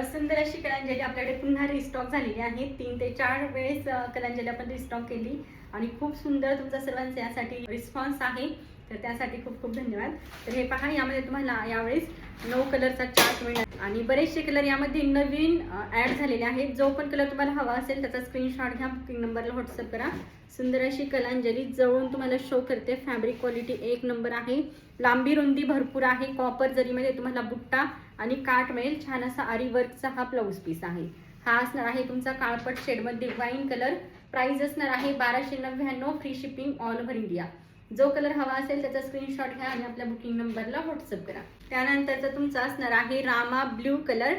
सुंदर अशी कलांजली आपल्याकडे पुन्हा रिस्टॉक झालेली आहे. 3 ते 4 वेळेस कलांजली आपण रिस्टॉक केली आणि खूप सुंदर तुमचा सर्वांचा यासाठी रिस्पॉन्स आहे. तर त्यासाठी खूप खूप धन्यवाद. तर हे पहा, यामध्ये तुम्हाला यावेळेस 9 कलरचा चार्ट मिळणार आणि बरेचसे कलर यामध्ये नवीन ॲड झालेले आहेत. जो पण कलर तुम्हाला हवा असेल त्याचा स्क्रीनशॉट घ्या, बुकिंग नंबरला व्हॉट्सअप करा. सुंदर अशी कलांजली जवळून तुम्हाला शो करते. फॅब्रिक क्वालिटी एक नंबर आहे. लांबी रुंदी भरपूर आहे. कॉपर जरीमध्ये तुम्हाला बुट्टा आणि काठ मिळेल. छान असा आरी वर्कचा हा ब्लाऊज पीस आहे. हा असणार आहे तुमचा काळपट शेडमध्ये वाईन कलर. प्राइस असणार आहे 1299, free shipping all over India. जो कलर हवा असेल त्याचा स्क्रीनशॉट घ्या आणि आपल्या बुकिंग नंबरला व्हॉट्सअप करा. त्यानंतरचा तुमचा असणार आहे Rama blue colour.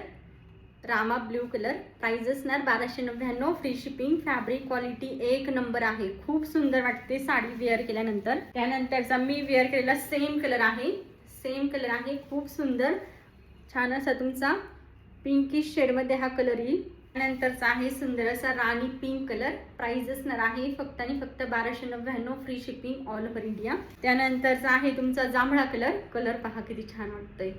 Rama blue colour. Price असणार 1299, फ्री शिपिंग. फॅब्रिक क्वालिटी एक नंबर आहे. खूप सुंदर वाटते साडी वेअर केल्यानंतर. त्यानंतरचा मी वेअर केलेला सेम कलर आहे. सेम कलर आहे. खूप सुंदर छान असा तुमचा पिंकिश शेडमध्ये हा कलर येईल. त्यानंतरचा आहे सुंदर असा राणी पिंक कलर. प्राइस असणार आहे फक्त आणि फक्त 1299, free shipping all over India. त्यानंतरचा आहे तुमचा जांभळा कलर. कलर पहा किती छान वाटतंय.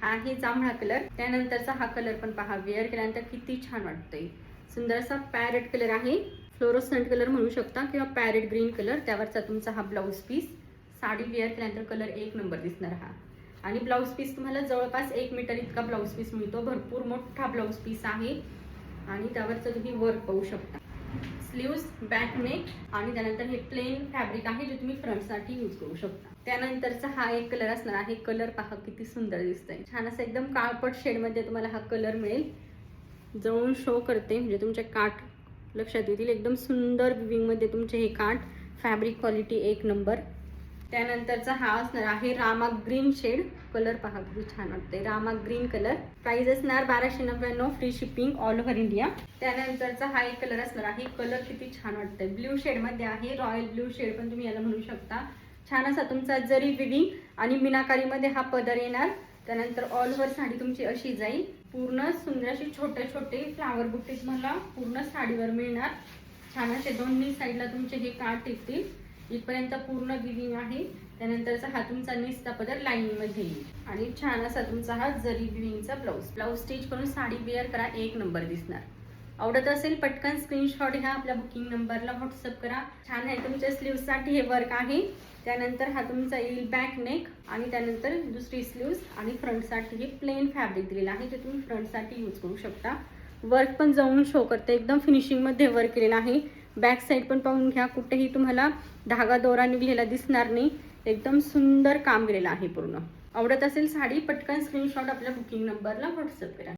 हा आहे जांभळा कलर. त्यानंतरचा हा कलर पण पहा, वेअर केल्यानंतर किती छान वाटतंय. सुंदर असा पॅरेट कलर आहे. फ्लोरोसंट कलर म्हणू शकता किंवा पॅरेट ग्रीन कलर. त्यावरचा तुमचा हा ब्लाऊज पीस. साडी वेअर केल्यानंतर कलर एक नंबर दिसणार हा. आणि ब्लाऊज पीस तुम्हाला जवळपास 1 मीटर इतका ब्लाऊज पीस मिळतो. भरपूर मोठा ब्लाऊज पीस आहे आणि त्यावरचं तुम्ही वर्क पाहू शकता. स्लीव्स, बॅक नेक आणि त्यानंतर हे प्लेन फॅब्रिक आहे जे तुम्ही फ्रंटसाठी यूज करू शकता. त्यानंतरचा हा एक कलर असणार आहे. कलर पहा किती सुंदर दिसतंय. छान असं एकदम काळपट शेडमध्ये तुम्हाला हा कलर मिळेल. जवळून शो करते म्हणजे तुमचे काठ लक्षात येतील. एकदम सुंदर विविंगमध्ये तुमचे हे काठ. फॅब्रिक क्वालिटी एक नंबर. त्यानंतरचा हा असणार आहे रामा ग्रीन शेड. कलर पहा किती छान वाटते. Rama green colour. प्राइस असणार 1299, free shipping all over India. त्यानंतरचा हा एक कलर असणार आहे. कलर किती छान वाटतंय. ब्ल्यू शेडमध्ये आहे. रॉयल ब्ल्यू शेड पण तुम्ही याला म्हणू शकता. छान असा तुमचा जरी विविंग आणि मीनाकारीमध्ये हा पदर येणार. त्यानंतर ऑल ओव्हर साडी तुमची अशी जाईल. पूर्ण सुंदर अशी छोटे छोटे फ्लावर बुट्टे तुम्हाला पूर्ण साडीवर मिळणार. छान असे दोन्ही साईडला तुमचे हे काठ येतील. इथपर्यंत पूर्ण विविंग आहे. त्यानंतरचा हा तुमचा निस्ता पदर लाईनिंग मध्ये येईल आणि छान असा तुमचा हा जरी विविंगचा ब्लाऊज स्टिच करून साडी वेअर करा. एक नंबर दिसणार. आवडत असेल पटकन स्क्रीनशॉट घ्या, आपल्या बुकिंग नंबरला व्हॉट्सअप करा. छान आहे. तुमच्या स्लीव्हसाठी हे वर्क आहे. त्यानंतर हा तुमचा येईल बॅक नेक आणि त्यानंतर दुसरी स्लीव्स आणि फ्रंटसाठी हे प्लेन फॅब्रिक दिलेलं आहे जे तुम्ही फ्रंटसाठी यूज करू शकता. वर्क पण जाऊन शो करते. एकदम फिनिशिंगमध्ये वर्क केलेलं आहे. बॅक साईड पण पाहून घ्या. कुठेही तुम्हाला धागा दोरा निघलेला दिसणार नाही. एकदम सुंदर काम केलेलं आहे पूर्ण. आवडत असेल साडी पटकन स्क्रीनशॉट आपल्या बुकिंग नंबरला व्हॉट्सअप करा.